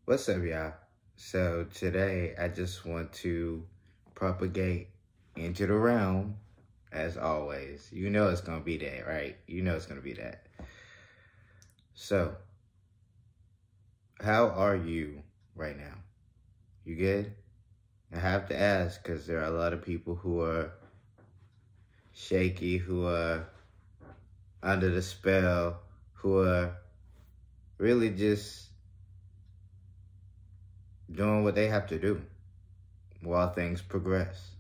What's up, y'all? So today I just want to propagate into the realm, as always. You know it's gonna be that, right? You know it's gonna be that. So, how are you right now? You good? I have to ask because there are a lot of people who are shaky, who are under the spell, who are really just doing what they have to do while things progress.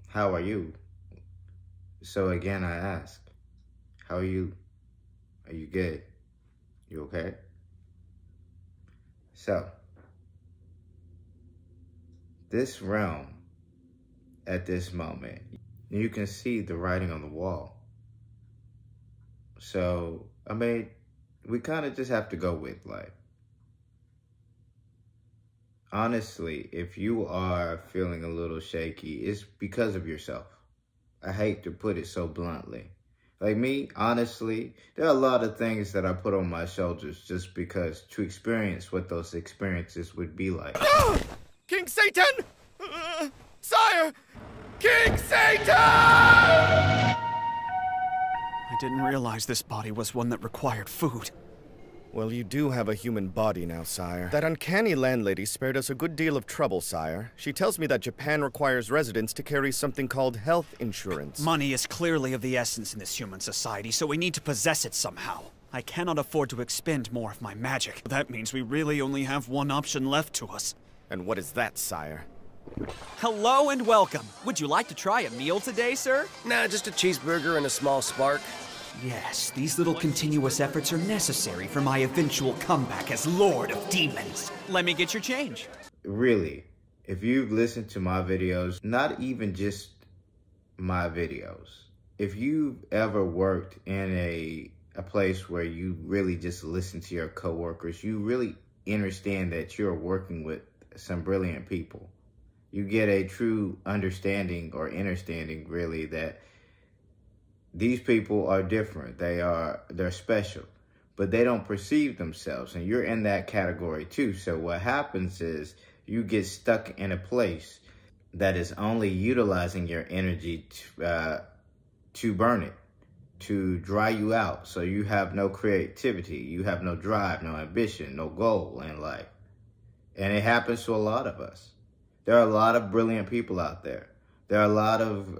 How are you? So again, I ask, how are you? Are you good? You okay? So, this realm, at this moment, you can see the writing on the wall. So, I mean, we kind of just have to go with life. Honestly, if you are feeling a little shaky, it's because of yourself. I hate to put it so bluntly. Like me, honestly, there are a lot of things that I put on my shoulders just because to experience what those experiences would be like. King Satan! Sire! King Satan! I didn't realize this body was one that required food. Well, you do have a human body now, sire. That uncanny landlady spared us a good deal of trouble, sire. She tells me that Japan requires residents to carry something called health insurance. Money is clearly of the essence in this human society, so we need to possess it somehow. I cannot afford to expend more of my magic. That means we really only have one option left to us. And what is that, sire? Hello and welcome. Would you like to try a meal today, sir? Nah, just a cheeseburger and a small spark. Yes, these little continuous efforts are necessary for my eventual comeback as Lord of Demons. Let me get your change. Really, if you've listened to my videos, not even just my videos, if you've ever worked in a place where you really just listen to your coworkers, you really understand that you're working with some brilliant people. You get a true understanding or understanding, really, that these people are different. They're special, but they don't perceive themselves. And you're in that category too. So what happens is you get stuck in a place that is only utilizing your energy to burn it, to dry you out. So you have no creativity. You have no drive, no ambition, no goal in life. And it happens to a lot of us. There are a lot of brilliant people out there. There are a lot of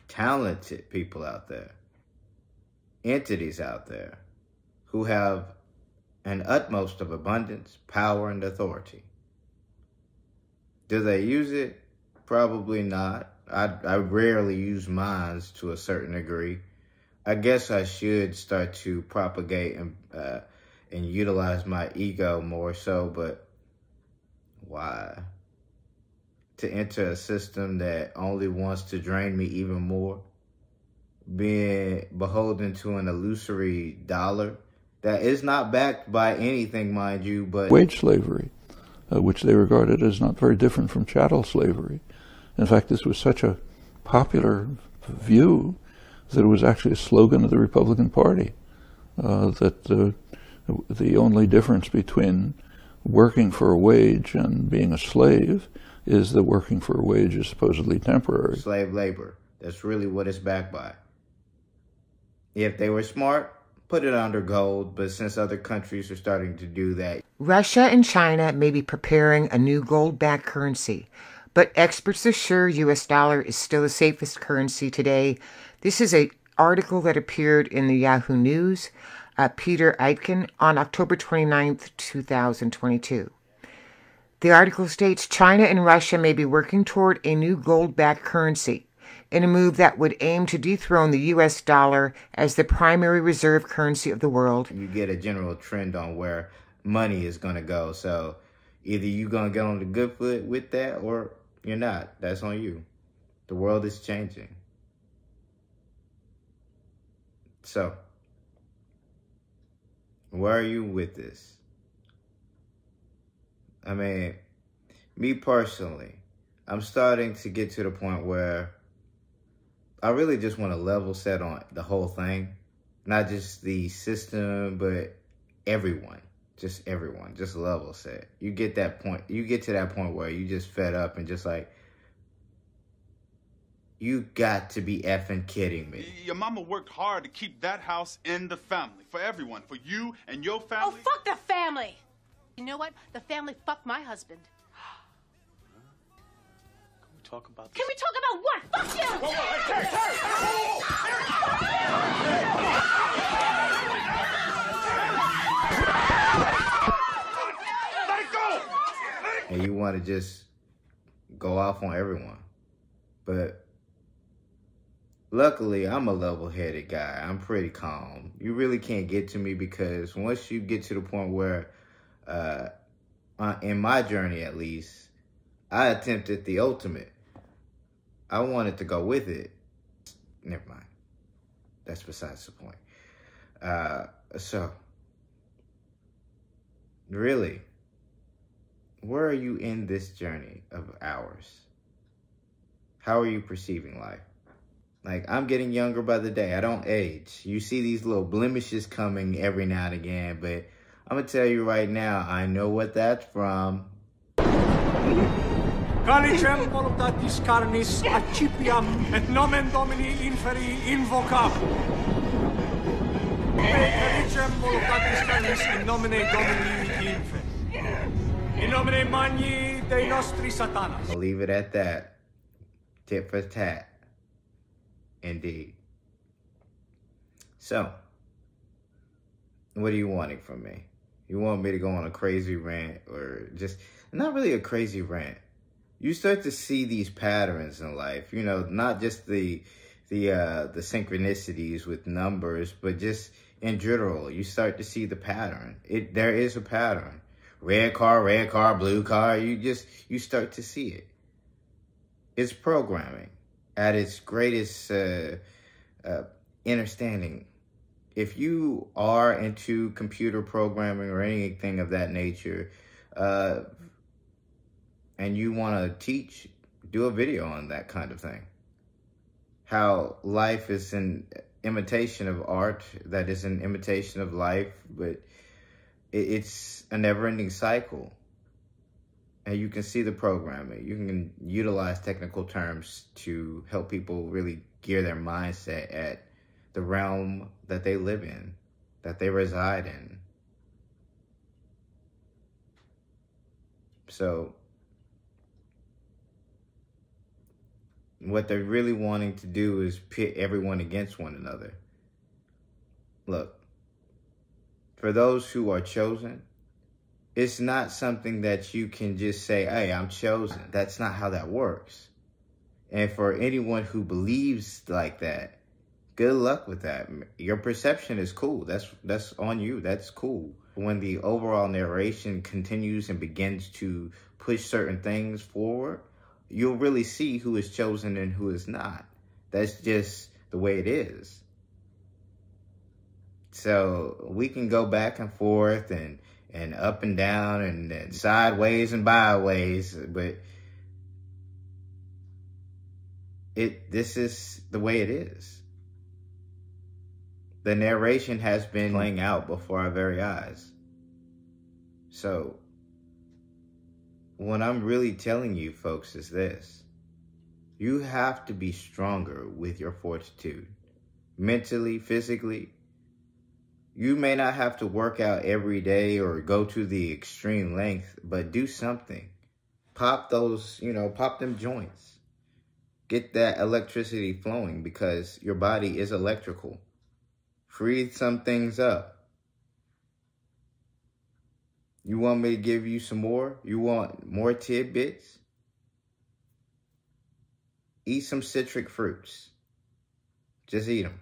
talented people out there, entities out there who have an utmost of abundance, power, and authority. Do they use it? Probably not. I rarely use mine to a certain degree. I guess I should start to propagate and utilize my ego more so, but why? To enter a system that only wants to drain me even more, being beholden to an illusory dollar that is not backed by anything, mind you, but wage slavery, which they regarded as not very different from chattel slavery. In fact, this was such a popular view that it was actually a slogan of the Republican Party, that the only difference between working for a wage and being a slave is that working for a wage is supposedly temporary. Slave labor. That's really what it's backed by. If they were smart, put it under gold, but since other countries are starting to do that. Russia and China may be preparing a new gold-backed currency, but experts assure U.S. dollar is still the safest currency today. This is an article that appeared in the Yahoo News, Peter Aitken, on October 29th, 2022. The article states China and Russia may be working toward a new gold-backed currency in a move that would aim to dethrone the U.S. dollar as the primary reserve currency of the world. You get a general trend on where money is going to go. So either you're going to get on the good foot with that or you're not. That's on you. The world is changing. So, where are you with this? I mean, me personally, I'm starting to get to the point where I really just want to level set on the whole thing. Not just the system, but everyone. Just everyone, just level set. You get that point. You get to that point where you just fed up and just like, you got to be effing kidding me. Your mama worked hard to keep that house in the family. For everyone. For you and your family. Oh, fuck the family! You know what? The family fucked my husband. Can we talk about this? Can we talk about what? Fuck you! Whoa, hey, let it go! And you want to just go off on everyone. But luckily, I'm a level-headed guy. I'm pretty calm. You really can't get to me because once you get to the point where, in my journey at least, I attempted the ultimate. I wanted to go with it. Never mind. That's besides the point. So, really, where are you in this journey of ours? How are you perceiving life? Like, I'm getting younger by the day. I don't age. You see these little blemishes coming every now and again, but I'm going to tell you right now, I know what that's from. Calicem voluptatis carnis accipiam et nomen Domini inferi invocam. Calicem voluptatis carnis in nomine Domini inferi. In nomine magni Dei nostri Satanas. I'll leave it at that. Tit for tat. Indeed. So, what are you wanting from me? You want me to go on a crazy rant or just, not really a crazy rant. You start to see these patterns in life, you know, not just the synchronicities with numbers, but just in general, you start to see the pattern. There is a pattern. Red car, blue car, you start to see it. It's programming at its greatest understanding. If you are into computer programming or anything of that nature, and you want to teach, do a video on that kind of thing. How life is an imitation of art, that is an imitation of life, but it's a never-ending cycle. And you can see the programming. You can utilize technical terms to help people really gear their mindset at the realm that they live in, that they reside in. So, what they're really wanting to do is pit everyone against one another. Look, for those who are chosen, it's not something that you can just say, hey, I'm chosen. That's not how that works. And for anyone who believes like that, good luck with that. Your perception is cool. That's on you. That's cool. When the overall narration continues and begins to push certain things forward, you'll really see who is chosen and who is not. That's just the way it is. So we can go back and forth and up and down and sideways and byways, but this is the way it is. The narration has been playing out before our very eyes. So what I'm really telling you folks is this. You have to be stronger with your fortitude. Mentally, physically. You may not have to work out every day or go to the extreme length, but do something. Pop those, pop them joints. Get that electricity flowing because your body is electrical. Free some things up. You want me to give you some more? You want more tidbits? Eat some citric fruits. Just eat them.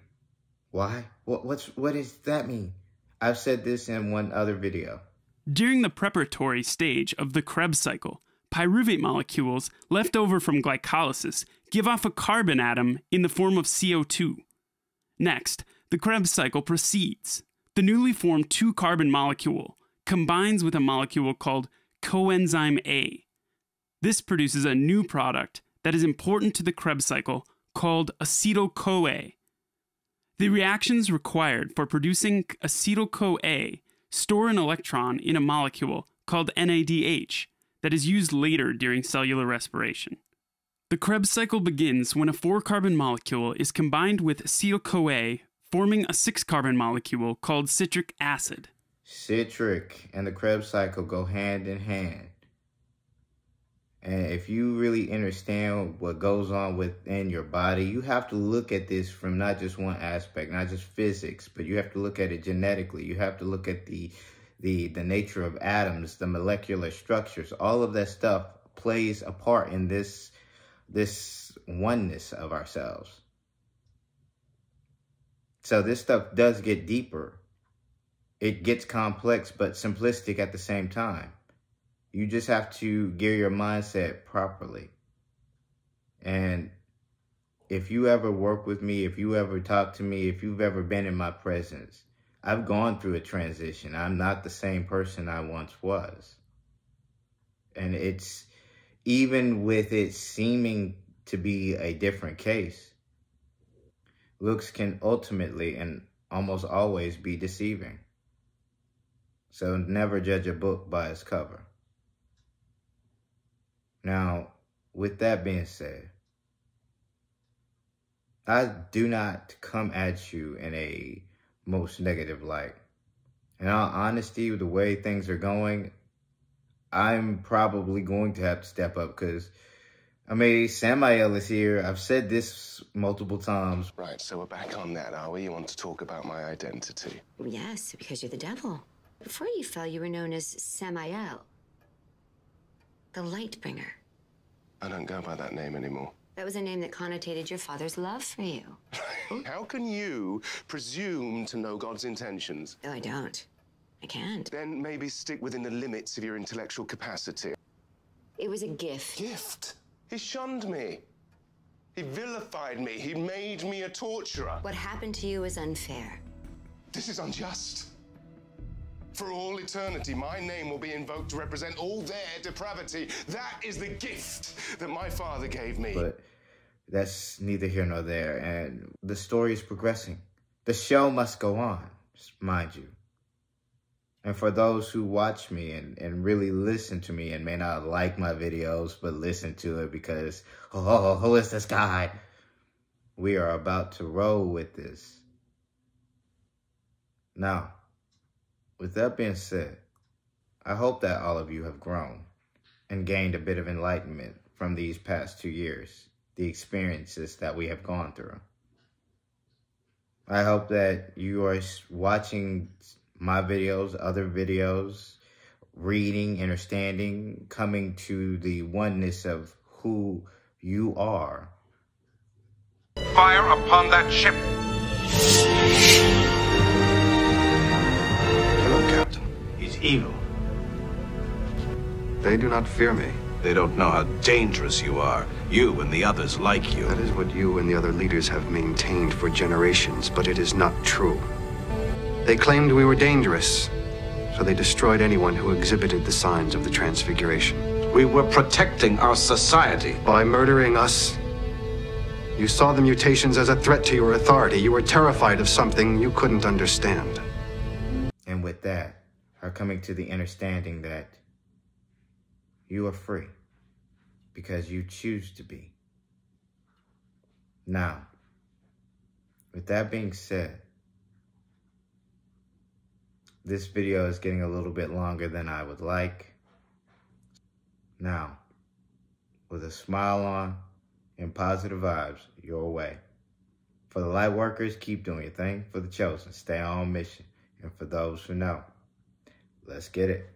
Why? What does that mean? I've said this in one other video. During the preparatory stage of the Krebs cycle, pyruvate molecules left over from glycolysis give off a carbon atom in the form of CO2. Next, the Krebs cycle proceeds. The newly formed 2-carbon molecule combines with a molecule called coenzyme A. This produces a new product that is important to the Krebs cycle called acetyl-CoA. The reactions required for producing acetyl-CoA store an electron in a molecule called NADH that is used later during cellular respiration. The Krebs cycle begins when a 4-carbon molecule is combined with acetyl-CoA, forming a 6-carbon molecule called citric acid. Citric and the Krebs cycle go hand in hand. And if you really understand what goes on within your body, you have to look at this from not just one aspect, not just physics, but you have to look at it genetically. You have to look at the nature of atoms, the molecular structures. All of that stuff plays a part in this oneness of ourselves. So this stuff does get deeper. It gets complex, but simplistic at the same time. You just have to gear your mindset properly. And if you ever work with me, if you ever talk to me, if you've ever been in my presence, I've gone through a transition. I'm not the same person I once was. And it's, even with it seeming to be a different case, looks can ultimately and almost always be deceiving. So never judge a book by its cover. Now, with that being said, I do not come at you in a most negative light. In all honesty, with the way things are going, I'm probably going to have to step up because, I mean, MiKa'El is here. I've said this multiple times. Right, so we're back on that, are we? You want to talk about my identity? Yes, because you're the devil. Before you fell, you were known as MiKa'El, the light bringer. I don't go by that name anymore. That was a name that connotated your father's love for you. How can you presume to know God's intentions? No, I don't. I can't. Then maybe stick within the limits of your intellectual capacity. It was a gift. Gift? He shunned me. He vilified me. He made me a torturer. What happened to you is unfair. This is unjust. For all eternity, my name will be invoked to represent all their depravity. That is the gift that my father gave me. But that's neither here nor there. And the story is progressing. The show must go on, mind you. And for those who watch me and really listen to me and may not like my videos, but listen to it because, oh, who is this guy? We are about to roll with this. Now, with that being said, I hope that all of you have grown and gained a bit of enlightenment from these past 2 years, the experiences that we have gone through. I hope that you are watching my videos, other videos, reading, understanding, coming to the oneness of who you are. Fire upon that ship! Hello, Captain. He's evil. They do not fear me. They don't know how dangerous you are. You and the others like you. That is what you and the other leaders have maintained for generations, but it is not true. They claimed we were dangerous, so they destroyed anyone who exhibited the signs of the Transfiguration. We were protecting our society. By murdering us, you saw the mutations as a threat to your authority. You were terrified of something you couldn't understand. And with that, are coming to the understanding that you are free because you choose to be. Now, with that being said, this video is getting a little bit longer than I would like. Now, with a smile on and positive vibes your way. For the light workers, keep doing your thing. For the chosen, stay on mission. And for those who know, let's get it.